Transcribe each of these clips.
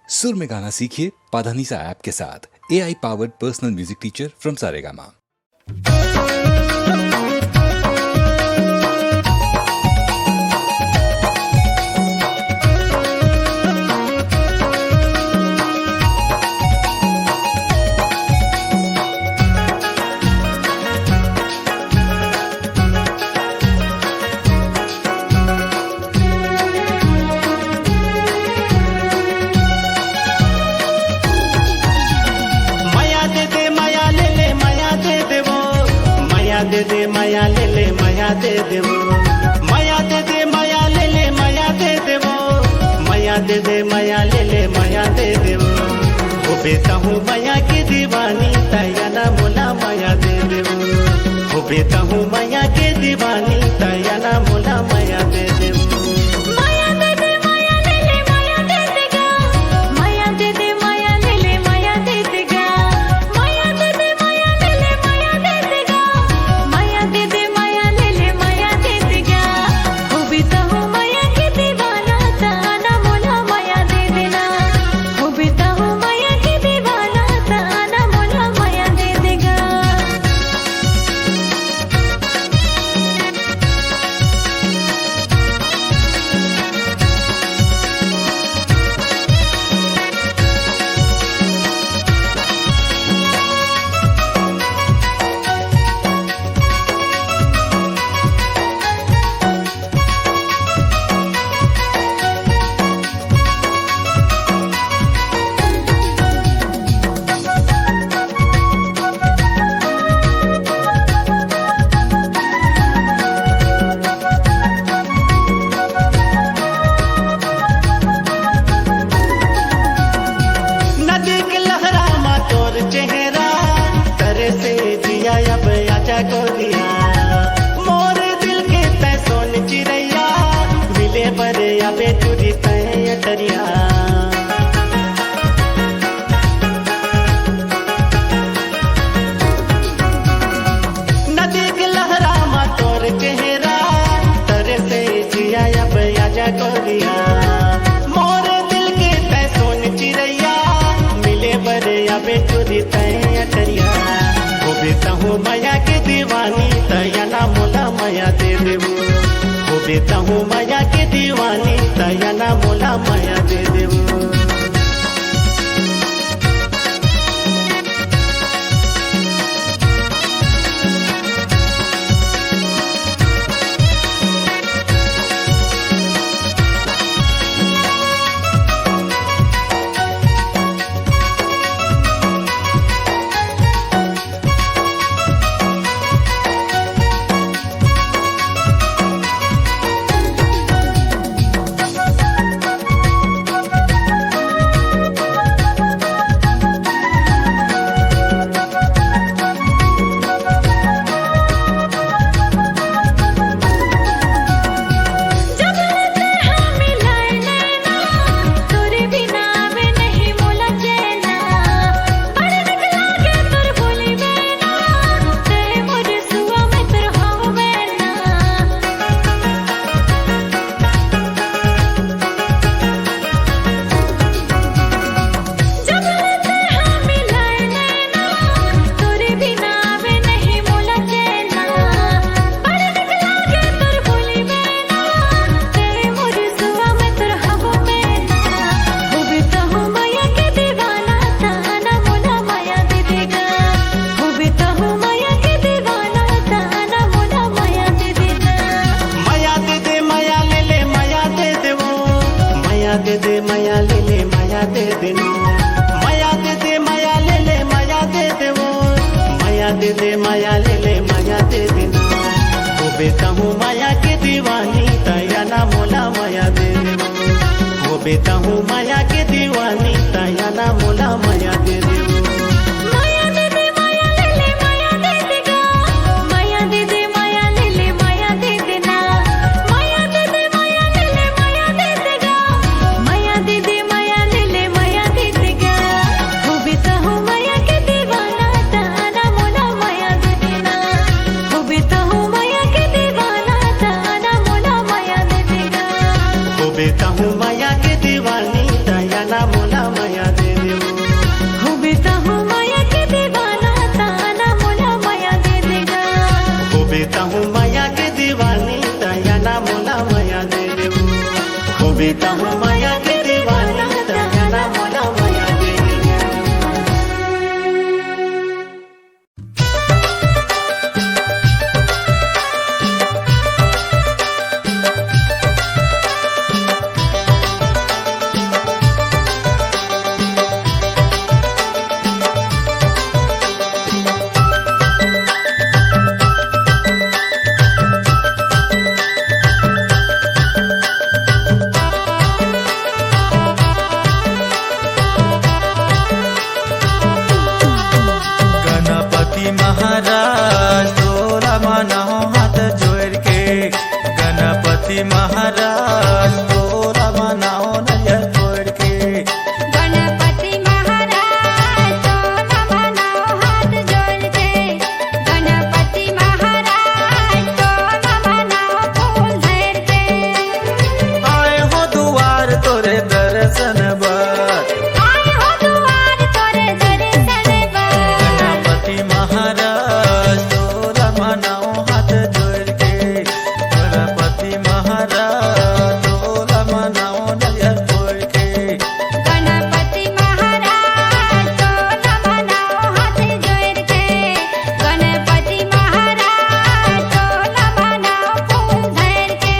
सुर में गाना सीखिए पाधानीसा ऐप के साथ। AI powered personal music teacher from Saregama. दे दे माया ले ले माया दे दे वो माया दे दे माया ले ले माया दे दे वो माया दे दे माया ले ले माया दे दे वो बेटा हूँ माया की दीवानी ताया ना मोला माया दे दे वो बेटा हूँ माया की दीवानी ताया ना मोला माया दे दे मोर दिल के तैसोन चिड़ैया मिले पर या बेटूरी तय अटरिया नदी के लहरा मा तोर चेहरा तरे से जिया अब आजा गोरिया मोर दिल के तैसोन चिड़ैया मिले पर या बेटूरी तय अटरिया बेटा हूँ माया के दीवानी तया ना मोला माया दे देवो वो बेटा हूँ माया के दीवानी तया ना मोला माया दे देवो दे दे माया ले ले माया दे दे माया दे दे माया ले ले माया दे दे वो माया दे दे माया ले ले माया दे दे वो बेटा हूँ माया के दीवानी तया ना मोला माया दे दे वो बेटा हूँ माया के दीवानी तया ना मोला माया दे दे बेटा हूँ माया के दीवानी तया मोला माया दे देबो। हो बेटा हो माया के दीवाना ताना मोला माया दे देगा। हो बेटा हूँ माया के दीवानी तयाना मोला माया दे देबो। हो बेटा हूँ माया के दीवानी तयाना मोला माया दे देबो। गणपति महाराज तोरा मनाओ हाथ जोड़ के। गणपति महाराज तोरा मनाओ नजर जोड़ के। गणपति महाराज तोरा मनाओ हाथ जोड़ के। गणपति महाराज तोरा मनाओ फूल धर के। आए हो दुआर तोरे दर्शन बर। आए हो दुआर तोरे दर्शन बर। गणपति महाराज तोरा मनाओ हाथ जोड़ के। गणपति महाराज तोरा मनाओ नजर जोड़ के। गणपति महाराज तोरा मनाओ हाथ जोड़ के। गणपति महाराज तोरा मनाओ फूल धर के।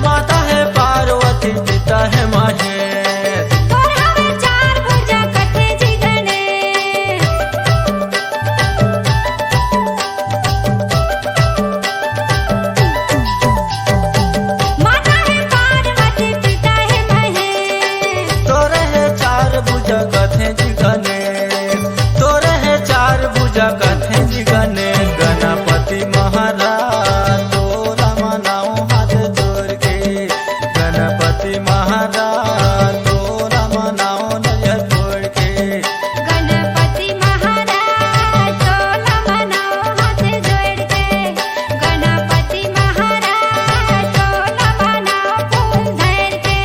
माता है पार्वती पिता है महेश। और हमें चार भुजा कथे जी गणेश। माता है पार्वती पिता है महेश। तोरे है चार भुजा कथे जी गणेश। तोरे है चार भुजा कथे जी गणेश। गणपति महाराज तोरा मनाओ हाथ जोड़ के। गणपति महाराज तोरा मनाओ नजर जोड़ के। गणपति महाराज तोरा मनाओ हाथ जोड़ के। गणपति महाराज तोरा मनाओ फूल धर के।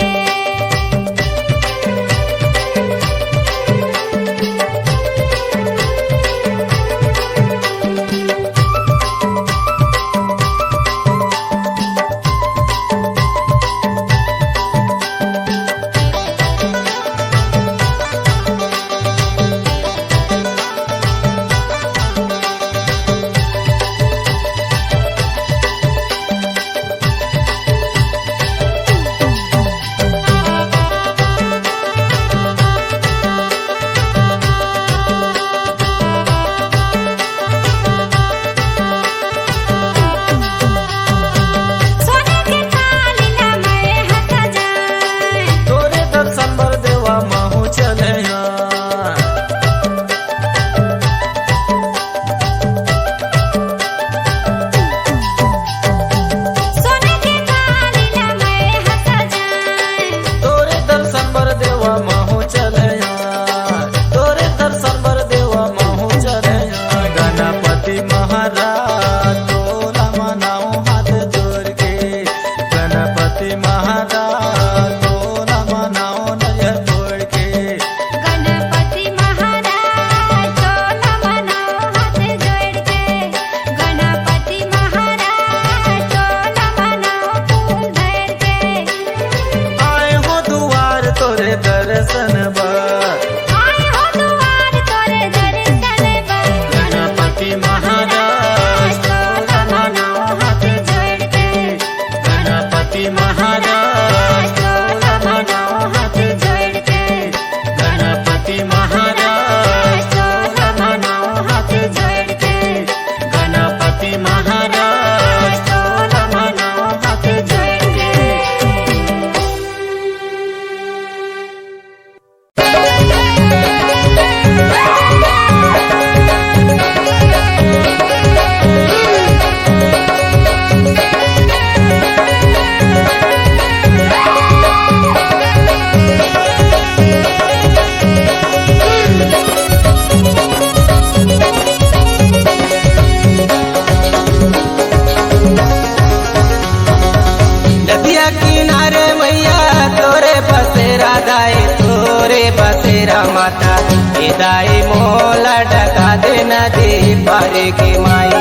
दाई मोला ढका दे नदी पारे के माई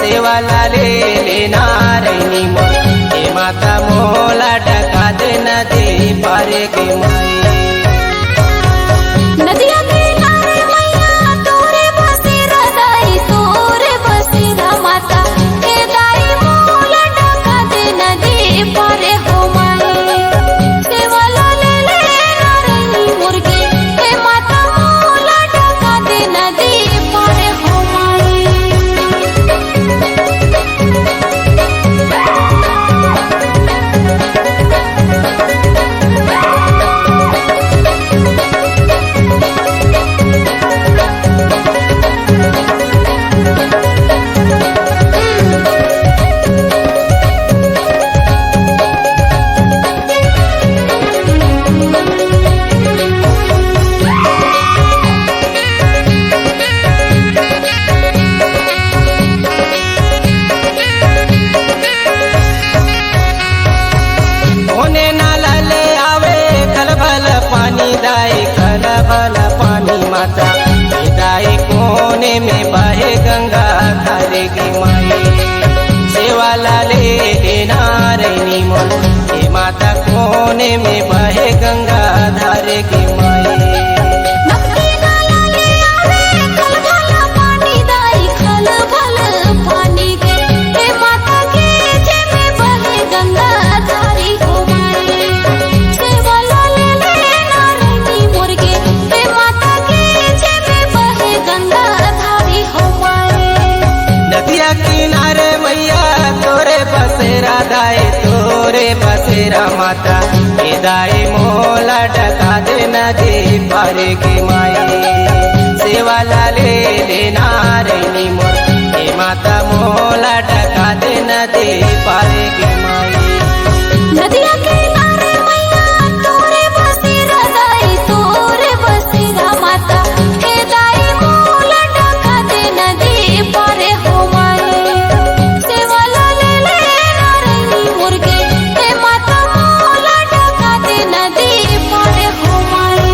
सेवा लाले लेना रैनी मोर हे माता मोला ढका दे नदी पारे के माई नदिया किनारे मैया तोरे बसेरा दाई तोरे बसेरा माता हे दाई मोला ढका दे नदी पारे हो माई सेवा लाले नारायणी मुर्गे हे माता मोला ढका दे नदी पारे हो माई होने नाला ले आवे खलबल पानी दाई खलबल पानी माता हे दाई कोने में बहे गंगा धारे की माई सेवा लाले लेना रैनी मोर हे माता कोने में बहे गंगा धारे की माई नक्की नाला ले आवे खलबल पानी दाई खलबल पानी के हे माता के जे में बहे गंगा धारी हो माई सेवा लाले नारायणी मुर्गे हे माता के जे में बहे गंगा धारी हो माई नदिया किनारे मैया तोरे बसेरा दाई तोरे बसेरा माता हे दाई मोला ढका दे नदी पारे के माई सेवा लाले लेना रैनी मोर हे माता मोला ढका दे नदी पारे के माई नदिया किनारे मैया तोरे बसेरा दाई तोरे बसेरा माता हे दाई मोला ढका दे नदी पारे हो माई सेवा लाले नारायणी मुर्गे हे माता मोला ढका दे नदी पारे हो माई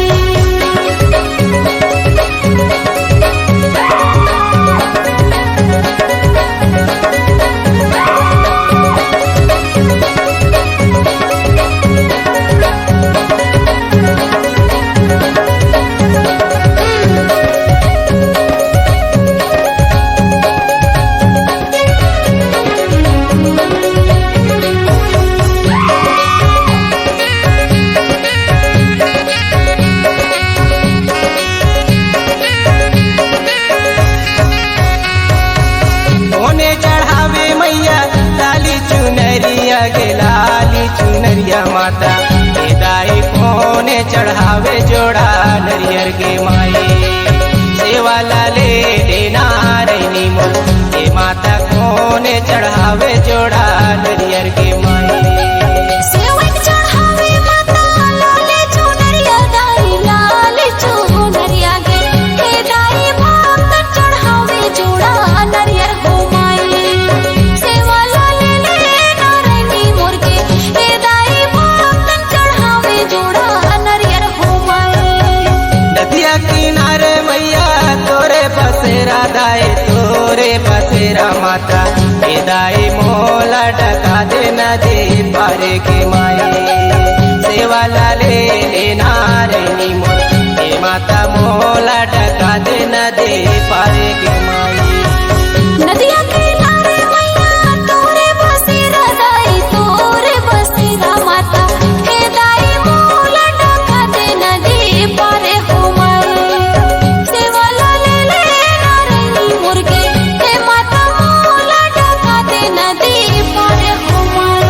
होने चढ़ावे मैया लाली चुनरिया गे लाली चुनरिया माता हे दाई कोने चढ़ावे जोड़ा नरियर के माई सेवा लाले लेना रैनी मोर हे माता कोने चढ़ावे जोड़ा नरियर के माई सेवन चढ़ावे माता लाले चुनरिया दाई लाले चुनरिया गे हे दाई भक्त चढ़ावे जोड़ा नरियर हो माई सेवा लाले नारायणी मुर्गे हे दाई भक्त चढ़ावे जोड़ा नरियर हो माई नदिया किनारे मैया तोरे बसेरा दाई तोरे बसेरा माता हे दाई मोला ढका दे नदी पारे के माई सेवा लाले लेना रैनी मोर हे माता मोला ढका दे नदी पारे के माई नदिया किनारे मैया तोरे बसेरा दाई तोरे बसेरा माता हे दाई मोला ढका दे नदी पारे हो माई सेवा लाले नारायणी मुर्गे हे माता मोला ढका दे नदी पारे हो माई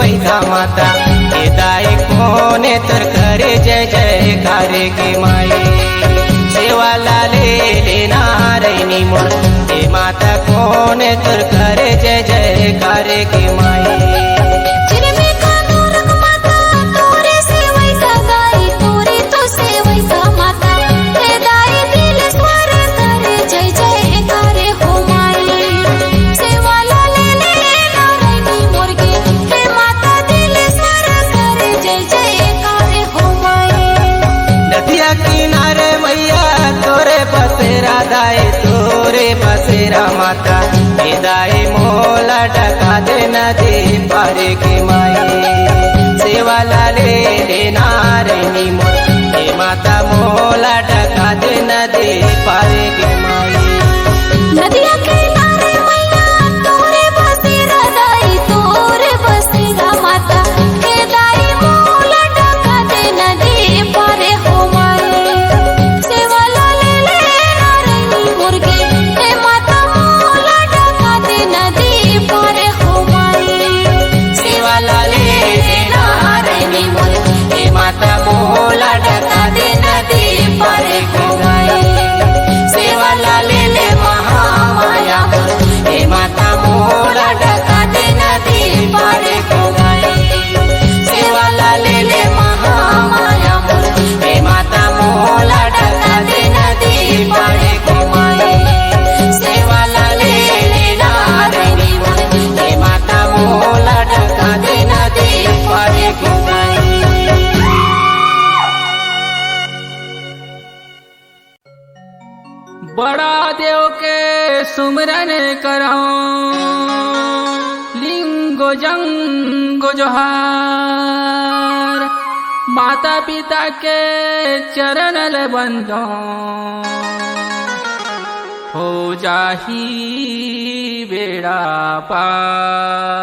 वैसा माता हे दाई कोने तर करे जय जय कारे के माई सेवा लाले लेना रैनी मोर हे माता कोने तर करे जय जय कारे के माई चिरमे का नूरक माता तोरे से वैसा गाई तोरे तो से वैसा माता हे दाई दिल स्वर करे जय जय करे हो माई सेवा लाले नारायणी मुर्गे हे माता दिल स्वर करे जय जय करे हो माई नदिया किनारे मैया तोरे बसेरा दाए तोरे बसेरा माता हे दाई मोला डका दे नदी पारे के माई सेवा लाले लेना रैनी मोर हे माता मोला डका दे नदी पारे के माई नदिया किनारे मैया तोरे बसेरा दाई तोरे बसेरा माता हे दाई मोला डका दे नदी पारे हो माई सेवा लाले नारायणी मुर्गे हे माता मोला डका दे नदी पारे हो माई सेवा लाले लेना रैनी मोर हे माता मोला डका दे नदी पारे के माई सेवा लाले ले महामाया हे माता मोला डका दे नदी पारे को गई सेवा लाले ले महामाया हे माता मोला डका दे नदी पारे को गई सेवा लाले लेना रैनी हे माता मोला डका दे नदी पारे को गई बड़ा देव के सुमरन करो लिंगो जंगो जोहार माता पिता के चरण ले बंदो हो जाही बेड़ा पार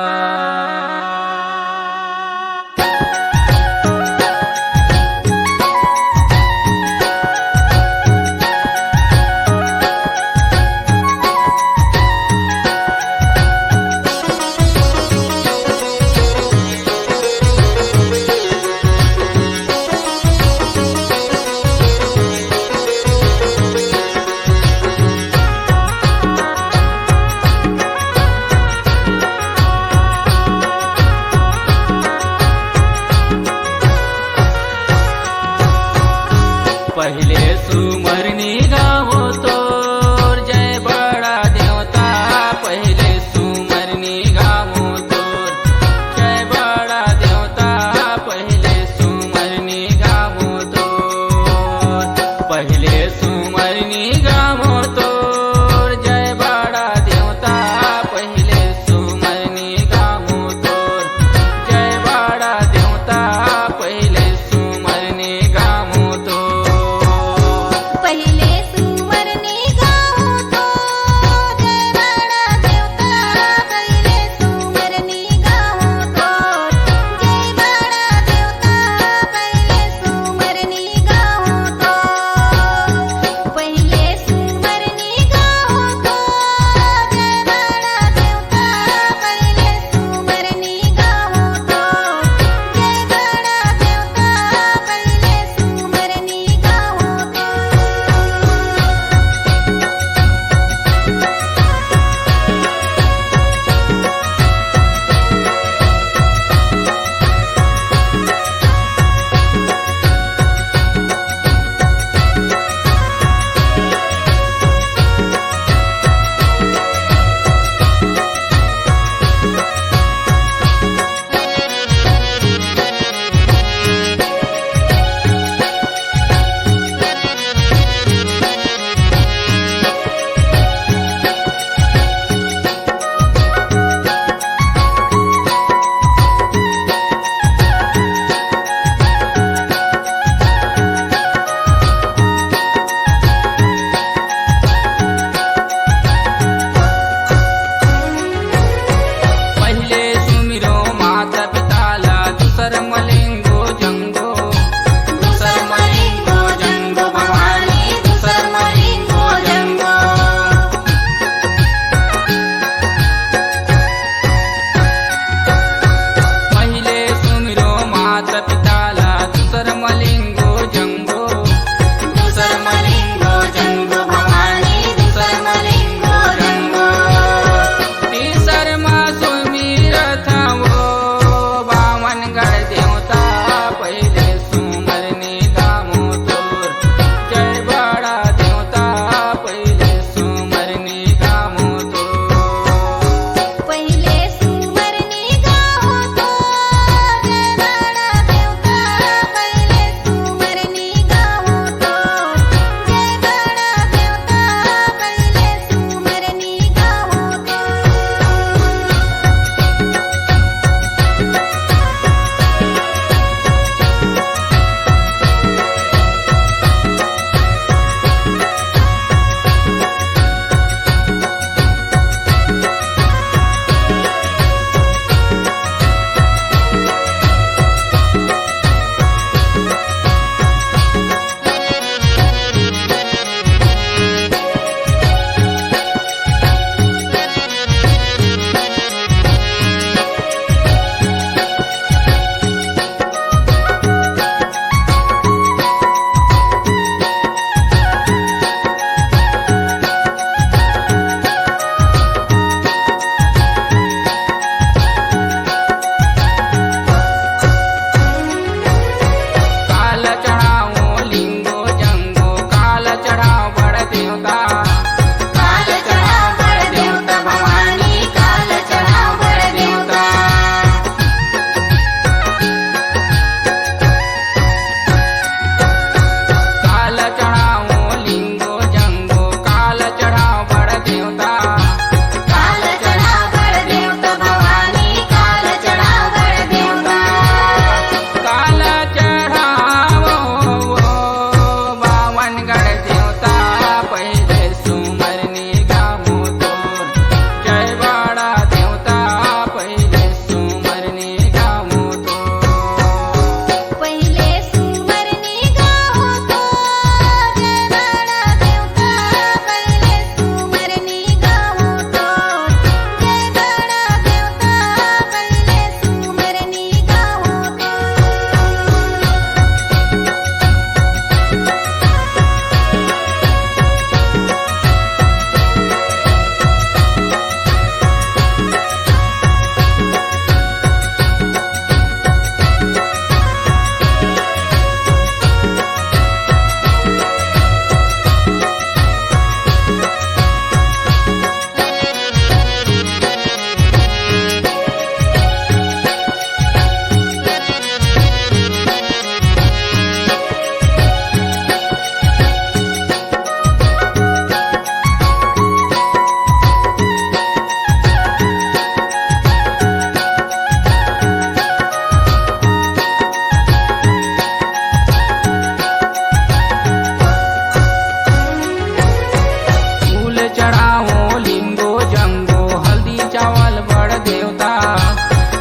देवता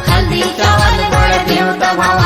हल्दी चावल गोड देवता भावा